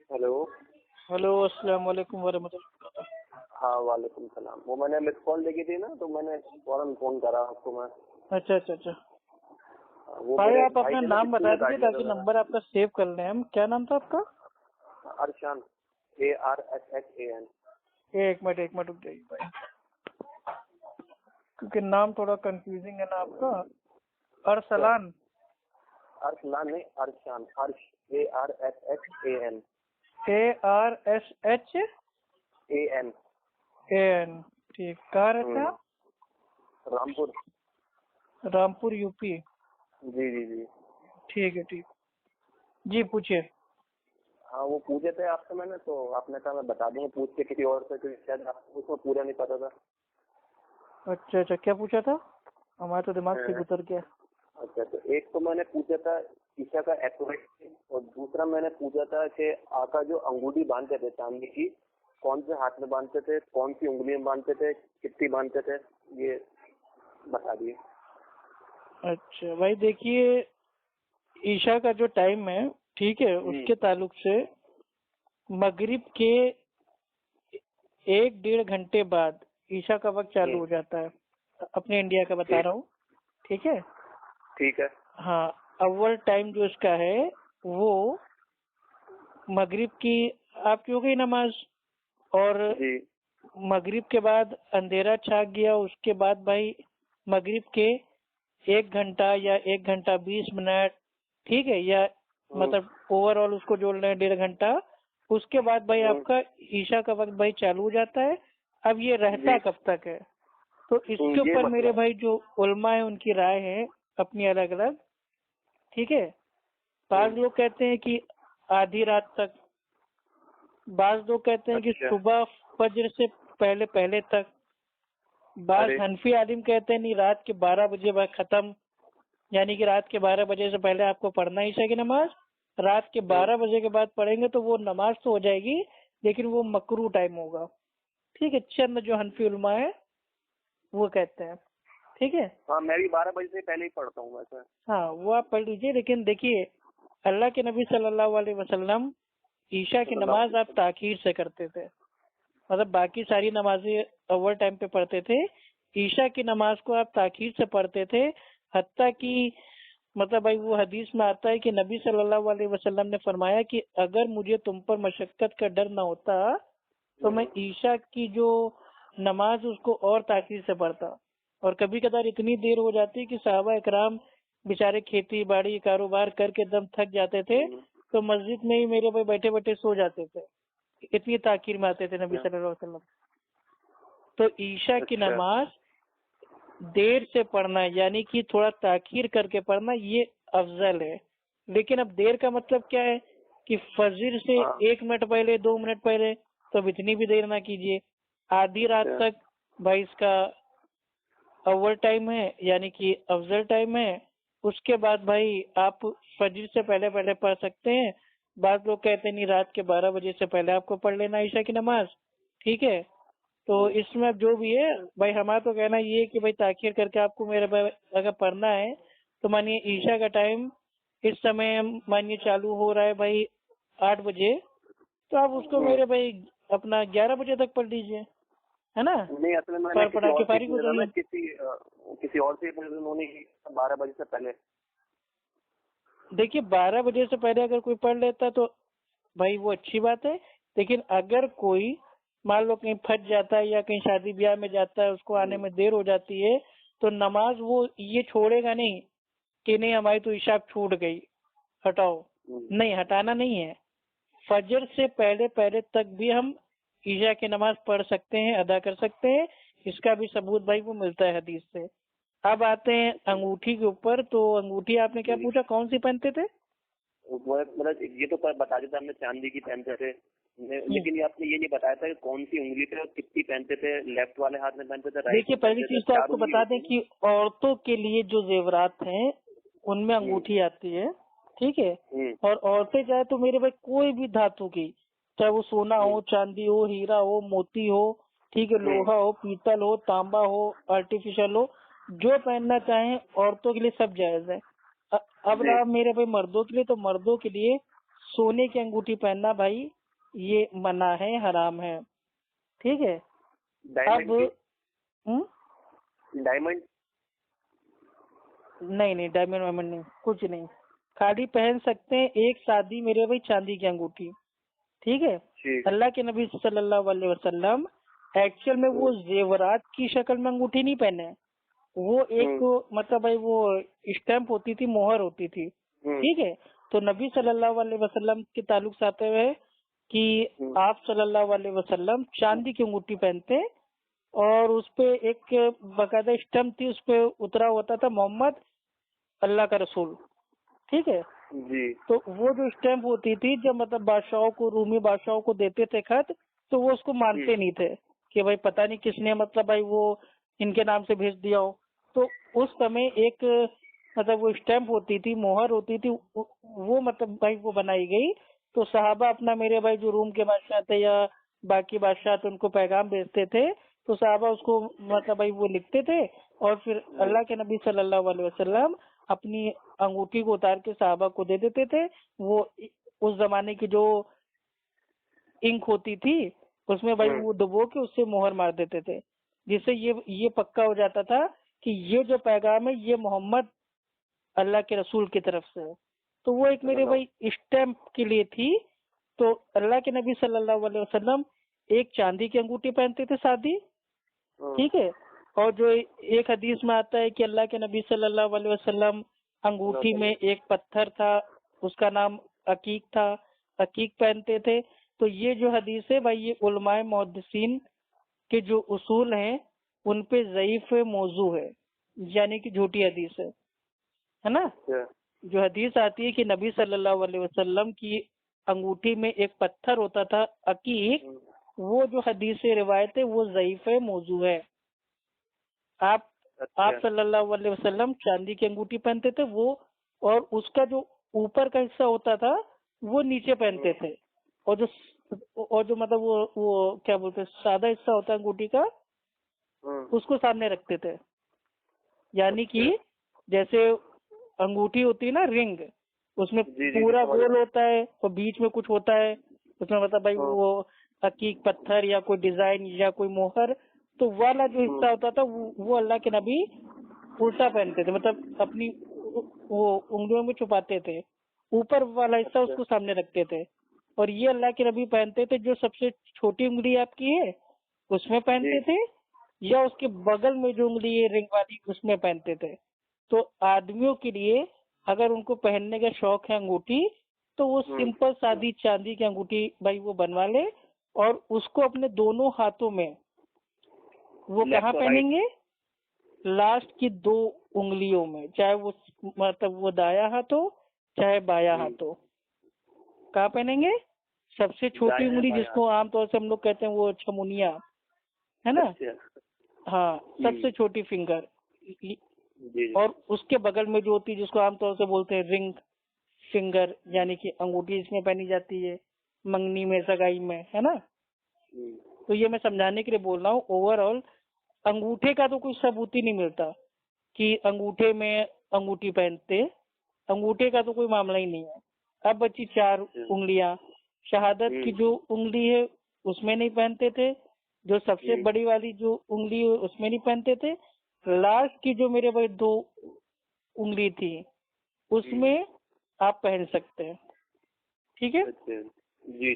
Hello. Hello, अस्सलाम वालेकुम वरहमतुल्लाह। हाँ, वालेकुम सलाम। वो मैंने मिस कॉल देखी थी ना, तो मैंने फौरन फोन करा आपको मैं। अच्छा अच्छा अच्छा। वो भाई मेरे आप भाई अपना थे ना, नाम बिट्टू बता ने दीजिए काट लिया था ताकि मेरा। नंबर आपका सेव कर लें हम। क्या नाम था आपका? अरशान, ARSHAN। एक मिनट रुक जाइए भाई, क्योंकि नाम थोड़ा कंफ्यूजिंग है ना आपका। अरसलान। अरसलान नहीं, अरशान, अर्श, ARSHAN। ARSHAN। AN। ठीक, कहाँ रहते हैं आप? रामपुर। रामपुर यूपी। जी जी जी। ठीक है ठीक। जी पूछिए। हाँ, वो पूछे थे आपसे मैंने, तो आपने कहा मैं बता दूंगा पूछ के किसी और से, क्योंकि शायद आपको उसमें पूरा नहीं पता था। अच्छा अच्छा, क्या पूछा था? हमारे तो दिमाग से गुजर गया। अच्छा, तो एक तो मैंने पूछा था ईशा का एक्यूरेट, और दूसरा मैंने पूछा था कि आका जो अंगूठी बांधते थे चांदी की, कौन से हाथ में बांधते थे, कौन सी उंगली में बांधते थे, कितनी बांधते थे, ये बता दिए। अच्छा भाई देखिए, ईशा का जो टाइम है, ठीक है, उसके ताल्लुक से मगरिब के 1-1.5 घंटे बाद ईशा का वक्त चालू हो जाता है। अपने इंडिया का बता रहा हूँ, ठीक है। ठीक है। हाँ, अव्वल टाइम जो इसका है वो मगरिब की आपकी हो गई नमाज, और जी। मगरिब के बाद अंधेरा छा गया, उसके बाद भाई मगरिब के 1 घंटा या 1 घंटा 20 मिनट, ठीक है, या मतलब ओवरऑल उसको जोड़ लें 1.5 घंटा, उसके बाद भाई आपका ईशा का वक्त भाई चालू हो जाता है। अब ये रहता कब तक है, तो इसके ये ऊपर मेरे मतलब भाई जो उलमा है उनकी राय है अपनी अलग अलग, ठीक है। बाज लोग कहते हैं कि आधी रात तक, बाज लोग कहते हैं कि अच्छा। सुबह फजर से पहले पहले तक, बाज अरे, हनफी आलिम कहते हैं नहीं, रात के 12 बजे बाद खत्म, यानी कि रात के 12 बजे से पहले आपको पढ़ना है ईशा की नमाज। रात के 12 बजे के बाद पढ़ेंगे तो वो नमाज तो हो जाएगी, लेकिन वो मकरू टाइम होगा, ठीक है। चंद जो हनफी उलमा है वो कहते हैं, ठीक है। हाँ, मैं भी 12 बजे से पहले ही पढ़ता हूँ वैसे। हाँ, वो आप पढ़ लीजिए, लेकिन देखिए अल्लाह के नबी सल्लल्लाहु अलैहि वसल्लम ईशा की नमाज आप ताखीर से करते थे, मतलब बाकी सारी नमाजें अव्वल टाइम पे पढ़ते थे, ईशा की नमाज को आप ताखीर से पढ़ते थे। हत्ता कि मतलब भाई वो हदीस में आता है कि नबी सल्लल्लाहु अलैहि वसल्लम ने फरमाया कि अगर मुझे तुम पर मशक्कत का डर ना होता तो मैं ईशा की जो नमाज उसको और ताखीर से पढ़ता। और कभी कदार इतनी देर हो जाती कि साहबा इकराम बेचारे खेती बाड़ी कारोबार करके एकदम थक जाते थे, तो मस्जिद में ही मेरे भाई बैठे बैठे सो जाते थे, इतनी ताकीर में आते थे नबी सल्लल्लाहु अलैहि वसल्लम। तो ईशा की अच्छा। नमाज देर से पढ़ना, यानी कि थोड़ा ताखीर करके पढ़ना, ये अफजल है। लेकिन अब देर का मतलब क्या है कि फजर से 1 मिनट पहले 2 मिनट पहले, तो अब इतनी भी देर ना कीजिए। आधी रात तक भाई इसका अव्वल टाइम है, यानी कि अफजल टाइम है। उसके बाद भाई आप फजर से पहले पहले पढ़ सकते हैं। बाद लोग कहते हैं नहीं, रात के 12 बजे से पहले आपको पढ़ लेना ईशा की नमाज, ठीक है। तो इसमें अब जो भी है भाई, हमारा तो कहना ये है कि भाई ताखीर करके आपको मेरे भाई अगर पढ़ना है, तो मानिए ईशा का टाइम इस समय मानिए चालू हो रहा है भाई 8 बजे, तो आप उसको मेरे भाई अपना 11 बजे तक पढ़ लीजिए, है ना। नहीं, असल में मैंने किसी पढ़ा के और से फारिग हो पूछा था ना, जाइए। किसी और से पूछा, उन्होंने 12 बजे से पहले। देखिए 12 बजे से पहले अगर कोई पढ़ लेता तो भाई वो अच्छी बात है, लेकिन अगर कोई मान लो कहीं फंस जाता है या कहीं शादी ब्याह में जाता है, उसको आने में देर हो जाती है, तो नमाज वो ये छोड़ेगा नहीं कि नहीं हमारी तो ईशा छूट गई, हटाओ। नहीं, हटाना नहीं है। फजर से पहले पहले तक भी हम ईशा की नमाज पढ़ सकते हैं, अदा कर सकते हैं। इसका भी सबूत भाई वो मिलता है हदीस से। अब आते हैं अंगूठी के ऊपर। तो अंगूठी आपने क्या पूछा, कौन सी पहनते थे? मतलब ये तो बता देता, हमने चांदी की पहनते थे, लेकिन ये आपने ये नहीं बताया था कि कौन सी उंगली पे और कितनी पहनते थे, लेफ्ट वाले हाथ में पहनते थे, राइट देखिए में पहली पहनते थे, चीज तो 4 आपको उंगली बता होती दें है ना। कि औरतों के लिए जो जेवरात हैं उनमें अंगूठी आती है, ठीक है। और औरतें चाहे तो मेरे भाई कोई भी धातु की, चाहे वो सोना हो, चांदी हो, हीरा हो, मोती हो, ठीक है, लोहा हो, पीतल हो, तांबा हो, आर्टिफिशियल हो, जो पहनना चाहें औरतों के लिए सब जायज है। अब रहा मेरे भाई मर्दों के लिए, तो मर्दों के लिए सोने की अंगूठी पहनना भाई ये मना है, हराम है। ठीक है। अब डायमंड नहीं, डायमंड वायमंड नहीं, कुछ नहीं, खाली पहन सकते हैं एक सादी मेरे भाई चांदी की अंगूठी। ठीक है। अल्लाह के नबी सल्लल्लाहु अलैहि वसल्लम एक्चुअल में वो जेवरात की शक्ल में अंगूठी नहीं पहने, वो एक मतलब भाई वो स्टैम्प होती थी, मोहर होती थी। ठीक है। तो नबी सल्लल्लाहु अलैहि वसल्लम के ताल्लुक से आते हुए कि आप सल्लल्लाहु अलैहि वसल्लम चांदी की अंगूठी पहनते और उसपे एक बकायदा स्टैम्प थी, उसपे उतरा होता था मोहम्मद अल्लाह का रसूल। ठीक है जी। तो वो जो स्टैम्प होती थी, जब मतलब बादशाहों को, रूमी बादशाहों को देते थे खत, तो वो उसको मानते नहीं थे कि भाई पता नहीं किसने मतलब भाई वो इनके नाम से भेज दिया हो। तो उस समय एक मतलब वो स्टैम्प होती थी, मोहर होती थी, वो मतलब भाई वो बनाई गई। तो सहाबा अपना मेरे भाई जो रूम के बादशाह थे या बाकी बादशाह थे उनको पैगाम भेजते थे, तो सहाबा उसको मतलब भाई वो लिखते थे और फिर अल्लाह के नबी सल्लल्लाहु अलैहि वसल्लम अपनी अंगूठी को उतार के सहाबा को दे देते थे। वो उस जमाने की जो इंक होती थी उसमें भाई वो डुबो के उससे मोहर मार देते थे, जिससे ये पक्का हो जाता था कि ये जो पैगाम है ये मोहम्मद अल्लाह के रसूल की तरफ से है। तो वो एक मेरे भाई स्टैम्प के लिए थी। तो अल्लाह के नबी सल्लल्लाहु अलैहि वसल्लम एक चांदी की अंगूठी पहनते थे सादी। ठीक है। और जो एक हदीस में आता है कि अल्लाह के नबी सल्लल्लाहु अलैहि वसल्लम अंगूठी में एक पत्थर था, उसका नाम अकीक था, अकीक पहनते थे। तो ये जो हदीस है भाई ये उलमाए मुहद्दिसीन के जो उसूल हैं उन पे ज़ईफ मौजू है, यानी कि झूठी हदीस है ना। जो हदीस आती है कि नबी सल्लल्लाहु अलैहि वसल्लम की अंगूठी में एक पत्थर होता था अकीक, वो जो हदीस रिवायत है वो ज़ईफ मौजू है। आप सल्लल्लाहु अलैहि वसल्लम चांदी की अंगूठी पहनते थे वो, और उसका जो ऊपर का हिस्सा होता था वो नीचे पहनते थे, और जो मतलब वो क्या बोलते हैं सादा हिस्सा होता है अंगूठी का उसको सामने रखते थे। यानी कि जैसे अंगूठी होती है ना रिंग, उसमें पूरा गोल होता है और बीच में कुछ होता है, उसमें मतलब भाई वो अकीक पत्थर या कोई डिजाइन या कोई मोहर, तो वाला जो हिस्सा होता था वो अल्लाह के नबी उल्टा पहनते थे, मतलब अपनी वो उंगलियों में छुपाते थे, ऊपर वाला हिस्सा उसको सामने रखते थे। और ये अल्लाह के नबी पहनते थे जो सबसे छोटी उंगली आपकी है उसमें पहनते थे, या उसके बगल में जो उंगली है रिंग वाली उसमें पहनते थे। तो आदमियों के लिए अगर उनको पहनने का शौक है अंगूठी, तो वो सिंपल सादी चांदी की अंगूठी भाई वो बनवा ले और उसको अपने दोनों हाथों में वो कहाँ पहनेंगे, लास्ट की 2 उंगलियों में, चाहे वो मतलब वो दाया हाथ हो चाहे बाया हाथ हो। कहाँ पहनेंगे, सबसे छोटी उंगली जिसको आमतौर से हम लोग कहते हैं वो छमुनिया है ना। हाँ, सबसे छोटी फिंगर, और उसके बगल में जो होती है जिसको आमतौर से बोलते हैं रिंग फिंगर, यानी कि अंगूठी इसमें पहनी जाती है मंगनी में, सगाई में, है ना। तो ये मैं समझाने के लिए बोल रहा हूँ। ओवरऑल अंगूठे का तो कोई सबूत ही नहीं मिलता कि अंगूठे में अंगूठी पहनते, अंगूठे का तो कोई मामला ही नहीं है। अब बची 4 उंगलियां, शहादत की जो उंगली है उसमें नहीं पहनते थे, जो सबसे बड़ी वाली जो उंगली है उसमें नहीं पहनते थे, लास्ट की जो मेरे भाई 2 उंगली थी उसमें आप पहन सकते हैं। ठीक है जी।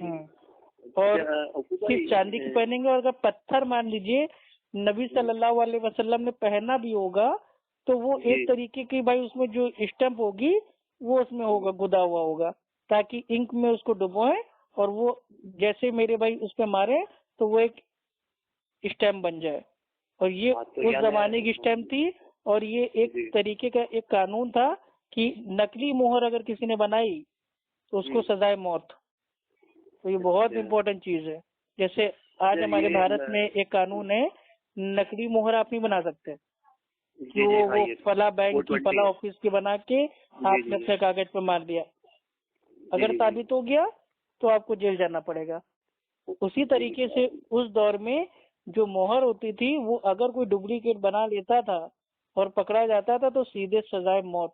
और सिर्फ चांदी की पहनेंगे, और अगर पत्थर मान लीजिए नबी सल्लल्लाहु अलैहि वसल्लम ने पहना भी होगा तो वो एक तरीके की भाई उसमें जो स्टैम्प होगी वो उसमें होगा, गुदा हुआ होगा, ताकि इंक में उसको डुबोए और वो जैसे मेरे भाई उस पे मारे तो वो एक स्टैम्प बन जाए। और ये उस जमाने की स्टैम्प थी, और ये एक तरीके का एक कानून था कि नकली मोहर अगर किसी ने बनाई तो उसको सजाए मौत। तो ये बहुत इम्पोर्टेंट चीज है। जैसे आज हमारे भारत में एक कानून है, नकली मोहर आप नहीं बना सकते कि वो फला बैंक की फला ऑफिस की बना के आपने अपने कागज पर मार दिया, अगर साबित हो गया तो आपको जेल जाना पड़ेगा। उसी तरीके से उस दौर में जो मोहर होती थी वो अगर कोई डुप्लीकेट बना लेता था और पकड़ा जाता था तो सीधे सजाए मौत।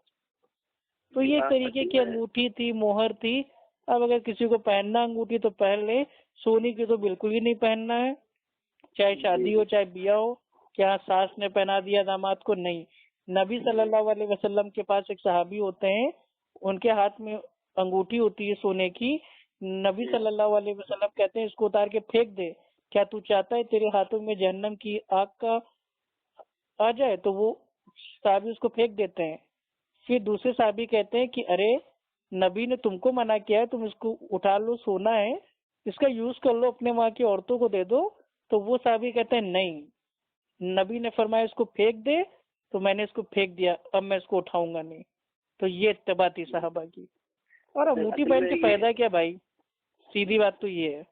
तो ये एक तरीके की अंगूठी थी, मोहर थी, अब अगर किसी को पहनना अंगूठी तो पहन ले, सोने की तो बिल्कुल ही नहीं पहनना है, चाहे शादी हो चाहे ब्याह हो। क्या सास ने पहना दिया दामाद को? नहीं। नबी सल्लल्लाहु अलैहि वसल्लम के पास एक सहाबी होते हैं, उनके हाथ में अंगूठी होती है सोने की। नबी सल्लल्लाहु अलैहि वसल्लम कहते हैं इसको उतार के फेंक दे, क्या तू चाहता है तेरे हाथों में जहन्नम की आग का आ जाए? तो वो साहबी उसको फेंक देते हैं। फिर दूसरे साहबी कहते हैं कि अरे नबी ने तुमको मना किया है, तुम इसको उठा लो, सोना है, इसका यूज कर लो, अपने वहां की औरतों को दे दो। तो वो साहबी कहते हैं नहीं, नबी ने फरमाया इसको फेंक दे, तो मैंने इसको फेंक दिया, अब मैं इसको उठाऊंगा नहीं। तो ये इत्तबा थी साहबा की। और अंगूठी असल पहन में के ये फायदा क्या भाई? सीधी बात तो ये है।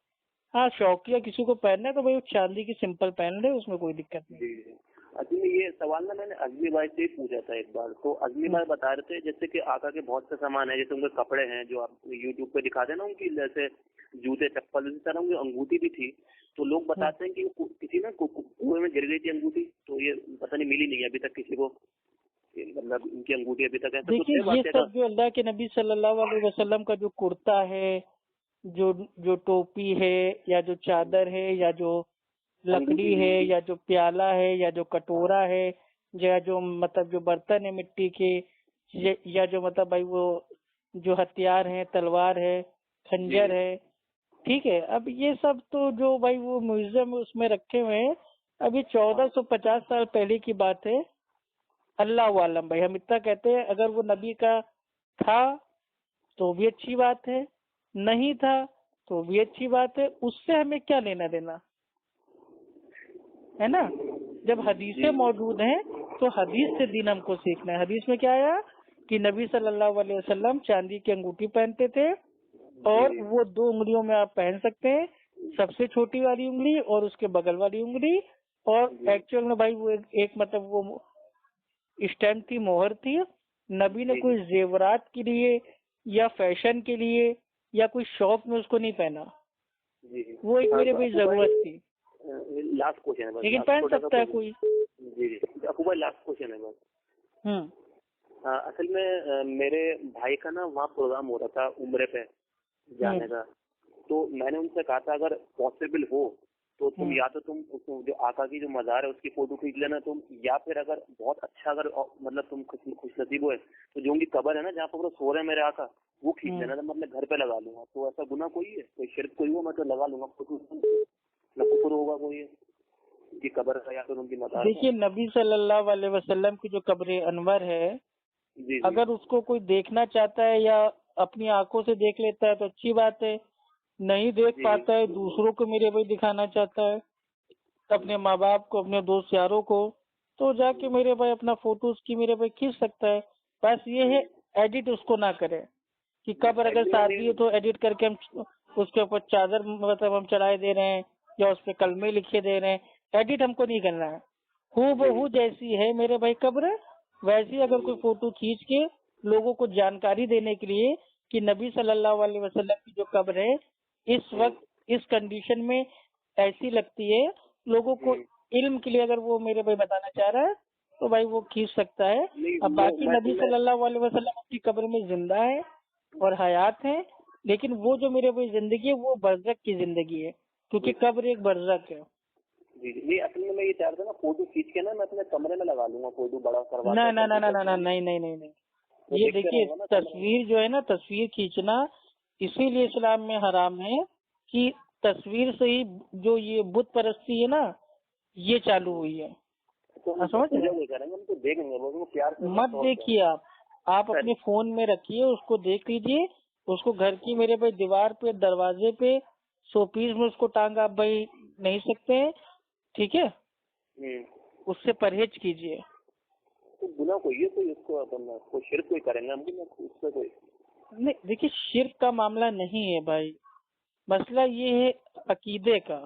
हाँ, शौकिया किसी को पहनना है तो भाई वो चांदी की सिंपल पहन ले, उसमें कोई दिक्कत नहीं। जी जी। असल में ये सवाल ना मैंने अजमी भाई से ही पूछा था एक बार, तो अजमी भाई बता रहे थे जैसे कि आका के बहुत से सामान है, जैसे उनके कपड़े हैं जो आप यूट्यूब पे दिखाते हैं ना, उनकी जैसे जूते चप्पल, इसी तरह उनकी अंगूठी भी थी। तो लोग बताते हैं कि वो किसी ना कुएं में गिर गई थी अंगूठी, तो ये पता नहीं मिली नहीं है अभी तक किसी को, मतलब इनकी अंगूठी अभी तक। ऐसा कुछ देखिए है ये बात सब जो अल्लाह के नबी सल्लल्लाहु अलैहि वसल्लम का जो कुर्ता है, जो जो टोपी है, या जो चादर है, या जो लकड़ी है, या जो प्याला है, या जो कटोरा है, या जो मतलब जो बर्तन है मिट्टी के, या जो मतलब भाई वो जो हथियार है, तलवार है, खंजर है, ठीक है। अब ये सब तो जो भाई वो म्यूजियम में उसमें रखे हुए हैं, अभी 1450 साल पहले की बात है। अल्लाह आलम भाई, हम इतना कहते हैं, अगर वो नबी का था तो भी अच्छी बात है, नहीं था तो भी अच्छी बात है, उससे हमें क्या लेना देना है ना। जब हदीसें मौजूद हैं तो हदीस से दिन हमको सीखना है। हदीस में क्या आया कि नबी सल्लल्लाहु अलैहि वसल्लम चांदी की अंगूठी पहनते थे, और वो 2 उंगलियों में आप पहन सकते हैं, सबसे छोटी वाली उंगली और उसके बगल वाली उंगली। और एक्चुअल में भाई वो एक मतलब वो स्टैम्प थी, मोहर थी। नबी ने कोई जेवरात के लिए या फैशन के लिए या कोई शौक में उसको नहीं पहना, वो एक मेरे भाई जरूरत थी। लास्ट क्वेश्चन है बस, लेकिन पहन सकता है कोई। जी जी आपको भाई लास्ट क्वेश्चन है बस। असल में मेरे भाई का ना वहाँ प्रोग्राम हो रहा था उम्रे पे जाने का, तो मैंने उनसे कहा था अगर पॉसिबल हो तो तुम या तो तुम जो आका की जो मजार है उसकी फोटो खींच लेना तुम, या फिर अगर बहुत अच्छा अगर मतलब तुम खुश नसीब हुए तो जो उनकी कबर है ना जहाँ पर वो सो रहे हैं मेरे आका, वो खींच लेना, तो मैं अपने घर पे लगा लूंगा। तो ऐसा गुना कोई है, कोई शिरक कोई हो, मैं तो लगा लूंगा फोटो, न कुफर होगा कोई उनकी कबर का या फिर उनकी मजार। देखिए नबी सल्लल्लाहु अलैहि वसल्लम की जो कब्र अनवर है, अगर उसको कोई देखना चाहता है या अपनी आंखों से देख लेता है तो अच्छी बात है, नहीं देख पाता है, दूसरों को मेरे भाई दिखाना चाहता है, अपने माँ बाप को, अपने दोस्त यारों को, तो जाके मेरे भाई अपना फोटो उसकी मेरे भाई खींच सकता है। बस ये है एडिट उसको ना करे, कि कब्र अगर शादी है तो एडिट करके हम उसके ऊपर चादर मतलब हम चढ़ाए दे रहे हैं या उस पर कलमे लिखे दे रहे हैं, एडिट हमको नहीं करना है। हूबहू जैसी है मेरे भाई कब्र, वैसी अगर कोई फोटो खींच के लोगों को जानकारी देने के लिए कि नबी सल्लल्लाहु अलैहि वसल्लम की जो कब्र है इस वक्त इस कंडीशन में ऐसी लगती है, लोगों को इल्म के लिए अगर वो मेरे भाई बताना चाह रहा है तो भाई वो खींच सकता है। अब बाकी नबी सल्लल्लाहु अलैहि वसल्लम अपनी कब्र में जिंदा है और हयात है, लेकिन वो जो मेरे भाई जिंदगी है वो बरज़ख की जिंदगी है, क्योंकि कब्र एक बरज़ख है। जी असल में मैं ये चाह रहा था ना फोटो खींच के ना मैं अपने कमरे में लगा लूंगा, फोटो बड़ा करवा ना ना ना ना ना ना नहीं नहीं नहीं नहीं, ये देखिए तस्वीर जो है ना, तस्वीर खींचना इसीलिए इस्लाम में हराम है कि तस्वीर से ही जो ये बुत परस्ती है ना ये चालू हुई है। तो समझ रहे हम तो देखेंगे वो प्यार से, मत देखिए आप अपने फोन में रखिए, उसको देख लीजिए, उसको घर की मेरे भाई दीवार पे, दरवाजे पे, शोपीस में उसको टांग आप भाई नहीं सकते हैं, ठीक है, उससे परहेज कीजिए। तो गुनाह कोई है, कोई उसको अपन कोई शिर्क कोई करेंगे हम उससे कोई नहीं, देखिए शिर्क का मामला नहीं है भाई, मसला ये है अकीदे का।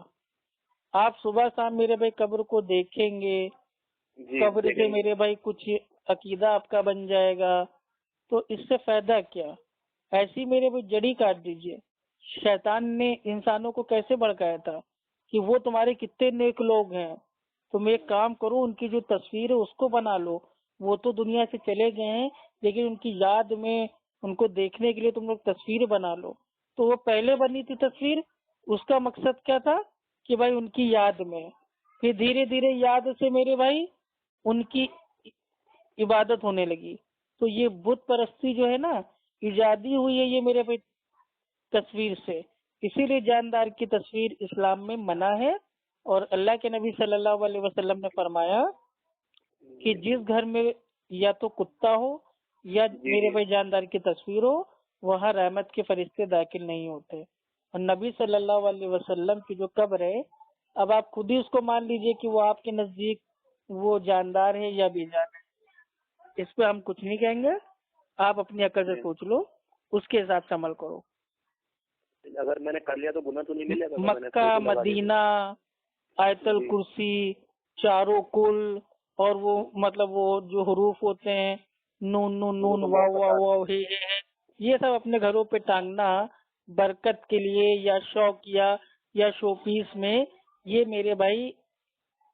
आप सुबह शाम मेरे भाई कब्र को देखेंगे, कब्र से मेरे भाई कुछ अकीदा आपका बन जाएगा, तो इससे फायदा क्या? ऐसी मेरे भाई जड़ी काट दीजिए। शैतान ने इंसानों को कैसे भड़काया था कि वो तुम्हारे कितने नेक लोग हैं, तुम एक काम करो उनकी जो तस्वीर है उसको बना लो, वो तो दुनिया से चले गए हैं लेकिन उनकी याद में उनको देखने के लिए तुम लोग तस्वीर बना लो। तो वो पहले बनी थी तस्वीर, उसका मकसद क्या था कि भाई उनकी याद में, फिर धीरे धीरे याद से मेरे भाई उनकी इबादत होने लगी। तो ये बुत परस्ती जो है ना, इजादी हुई है ये मेरे भाई तस्वीर से। इसीलिए जानदार की तस्वीर इस्लाम में मना है। और अल्लाह के नबी सल्लल्लाहु अलैहि वसल्लम ने फरमाया कि जिस घर में या तो कुत्ता हो या मेरे भाई जानदार की तस्वीर हो, वहाँ रहमत के फरिश्ते दाखिल नहीं होते। और नबी सल्लल्लाहु अलैहि वसल्लम की जो कब्र है, अब आप खुद ही उसको मान लीजिए कि वो आपके नजदीक वो जानदार है या बेजान है, इस पे हम कुछ नहीं कहेंगे। आप अपनी अकल से सोच लो, उसके हिसाब से अमल करो। अगर मैंने कर लिया तो गुनाह तो नहीं मिलेगा? मक्का, मदीना, आयतल कुर्सी, चारों कुल, और वो मतलब वो जो हरूफ होते हैं, नून नून नून, वाव वाव वाव, हे, ये सब अपने घरों पे टांगना बरकत के लिए या शौक या शोपीस में, ये मेरे भाई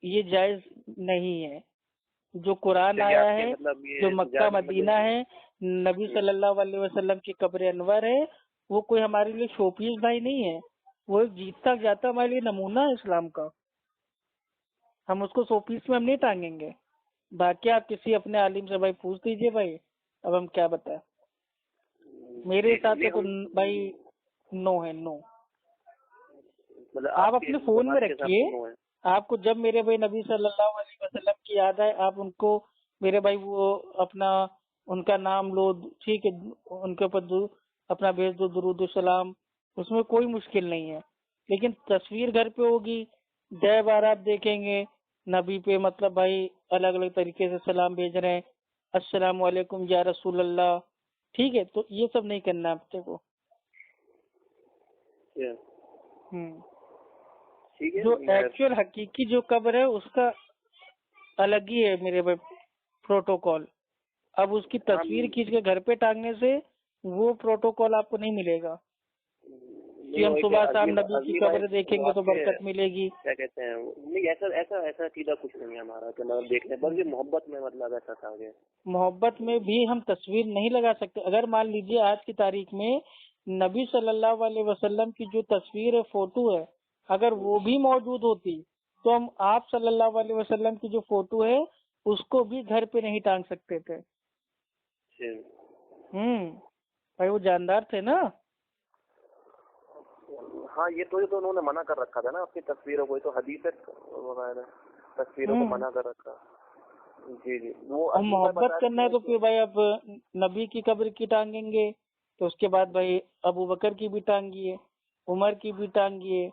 ये जायज नहीं है। जो कुरान आया है, जो मक्का मदीना है, नबी सल्लल्लाहु अलैहि वसल्लम की कब्र अनवर है, वो कोई हमारे लिए शोपीस भाई नहीं है। वो एक जीता जाता हमारे लिए नमूना है इस्लाम का। हम उसको शोपीस में हम नहीं टांगेंगे। बाकी आप किसी अपने आलिम से भाई पूछ दीजिए भाई, अब हम क्या बताएं। मेरे हिसाब से तो भाई नो है, नो। मतलब आप अपने फोन में रखिए, आपको जब मेरे भाई नबी सल्लल्लाहु अलैहि वसल्लम की याद आए, आप उनको मेरे भाई वो अपना उनका नाम लो, ठीक है, उनके ऊपर अपना भेज दो दुरूद सलाम, उसमें कोई मुश्किल नहीं है। लेकिन तस्वीर घर पे होगी, 10 बार आप देखेंगे नबी पे, मतलब भाई अलग अलग तरीके से सलाम भेज रहे हैं, अस्सलाम वालेकुम या रसूल अल्लाह, ठीक है, तो ये सब नहीं करना आपके को। जो एक्चुअल हकीकी जो कब्र है उसका अलग ही है मेरे भाई प्रोटोकॉल। अब उसकी तस्वीर खींच के घर पे टांगने से वो प्रोटोकॉल आपको नहीं मिलेगा कि हम सुबह शाम नबी की कब्र देखेंगे तो बरकत मिलेगी। क्या कहते हैं, नहीं ऐसा ऐसा ऐसा सीधा कुछ नहीं है हमारा कि मतलब देखने पर भी मोहब्बत में मतलब ऐसा था। मोहब्बत में भी हम तस्वीर नहीं लगा सकते। अगर मान लीजिए आज की तारीख में नबी सल्लल्लाहु अलैहि वसल्लम की जो तस्वीर है, फोटो है, अगर वो भी मौजूद होती तो हम आप सल्लल्लाहु अलैहि वसल्लम की जो फोटो है उसको भी घर पे नहीं टांग सकते थे। भाई वो जानदार थे ना। हाँ, ये तो उन्होंने मना कर रखा था ना अपनी तस्वीरों को, तो हदीस तस्वीरों को मना कर रखा। जी जी, वो हम मोहब्बत करना है तो फिर भाई अब नबी की कब्र की टांगेंगे, तो उसके बाद भाई अबू बकर की भी टांगिए, उमर की भी टांगिए,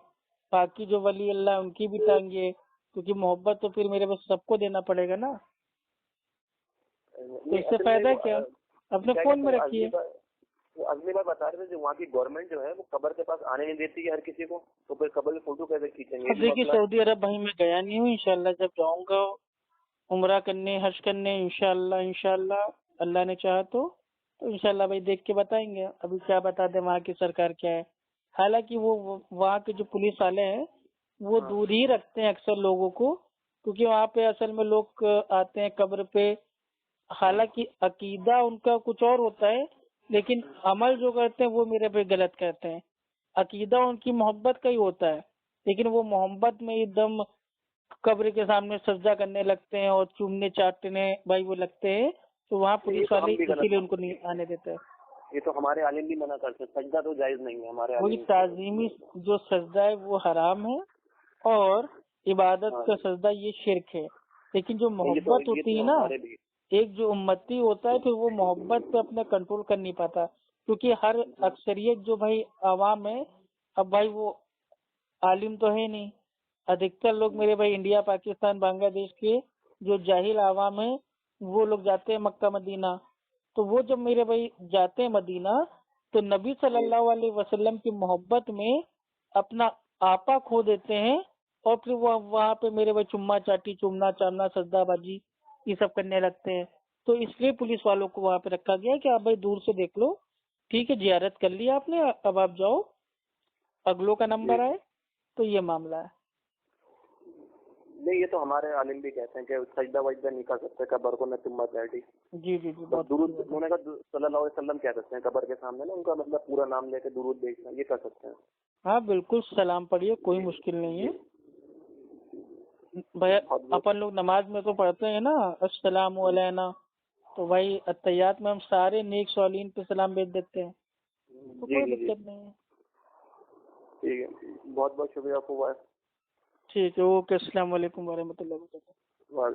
बाकी जो वली अल्लाह उनकी भी टांगिए, क्योंकि मोहब्बत तो फिर मेरे बस सबको देना पड़ेगा ना। तो इससे फायदा क्या, अपने फोन में रखिए। अगली बार बता रहे थे जो वहाँ की गवर्नमेंट जो है वो कब्र के पास आने नहीं देती है हर किसी को, तो फिर कब्र की फोटो कैसे खींचेंगे? देखिए सऊदी अरब भाई मैं गया नहीं हूँ, इंशाल्लाह जब जाऊंगा उम्रा करने, हज करने, इंशाल्लाह अल्लाह ने चाहा तो इंशाल्लाह भाई देख के बताएंगे। अभी क्या बता दे वहाँ की सरकार क्या है। हालांकि वो वहाँ के जो पुलिस वाले हैं वो दूर ही रखते हैं अक्सर लोगों को, क्योंकि वहाँ पे असल में लोग आते हैं कब्र पे। हालांकि अकीदा उनका कुछ और होता है, लेकिन अमल जो करते हैं वो मेरे पे गलत करते हैं। अकीदा उनकी मोहब्बत का ही होता है, लेकिन वो मोहब्बत में एकदम कब्र के सामने सजदा करने लगते हैं और चूमने चाटने भाई वो लगते हैं। तो वहाँ पुलिस वाले इसीलिए उनको नहीं आने देते। ये तो हमारे आलिम भी मना करते हैं, सजदा तो जायज नहीं है हमारे आलिम। वही ताजीमी जो सजदा है वो हराम है, और इबादत का सजदा ये शिर्क है। लेकिन जो मोहब्बत होती है ना, एक जो उम्मती होता है फिर वो मोहब्बत पे अपना कंट्रोल कर नहीं पाता, क्योंकि हर अक्सरियत जो भाई आवाम है, अब भाई वो आलिम तो है नहीं। अधिकतर लोग मेरे भाई इंडिया, पाकिस्तान, बांग्लादेश के जो जाहिल आवाम है वो लोग जाते हैं मक्का मदीना। तो वो जब मेरे भाई जाते हैं मदीना तो नबी सल्लल्लाहु अलैहि वसल्लम की मोहब्बत में अपना आपा खो देते हैं, और फिर वो वहाँ पे मेरे भाई चुम्मा चाटी, चुमना चामना, सजदाबाजी ये सब करने लगते हैं। तो इसलिए पुलिस वालों को वहाँ पे रखा गया कि आप भाई दूर से देख लो, ठीक है, जियारत कर लिया आपने, अब आप जाओ, अगलों का नंबर आए, तो ये मामला है। नहीं, ये तो हमारे आलिम भी कहते हैं कि सजदा वजदा नहीं कर सकते कब्र को, न तुम बैठी। जी जी जी, बस बहुत दुरूद, अच्छी बात है। उन्होंने कहा सल्लल्लाहु अलैहि वसल्लम कह सकते हैं कब्र के सामने ना, उनका मतलब पूरा नाम लेके दुरूद भेजना, ये कर सकते हैं। हाँ बिल्कुल, सलाम पढ़िए, कोई मुश्किल नहीं है भाई। बहुत बहुत अपन लोग नमाज में तो पढ़ते हैं ना, अस्सलामु अलैना, तो भाई अत्तहियात में हम सारे नेक सालीन पे सलाम भेज देते हैं, तो जी कोई जी जी, दिक्कत नहीं है। ठीक है, बहुत बहुत शुक्रिया आपको। ठीक है, ओके, अस्सलाम वालेकुम वरहमतुल्लाहि वबरकातुहू। वाह।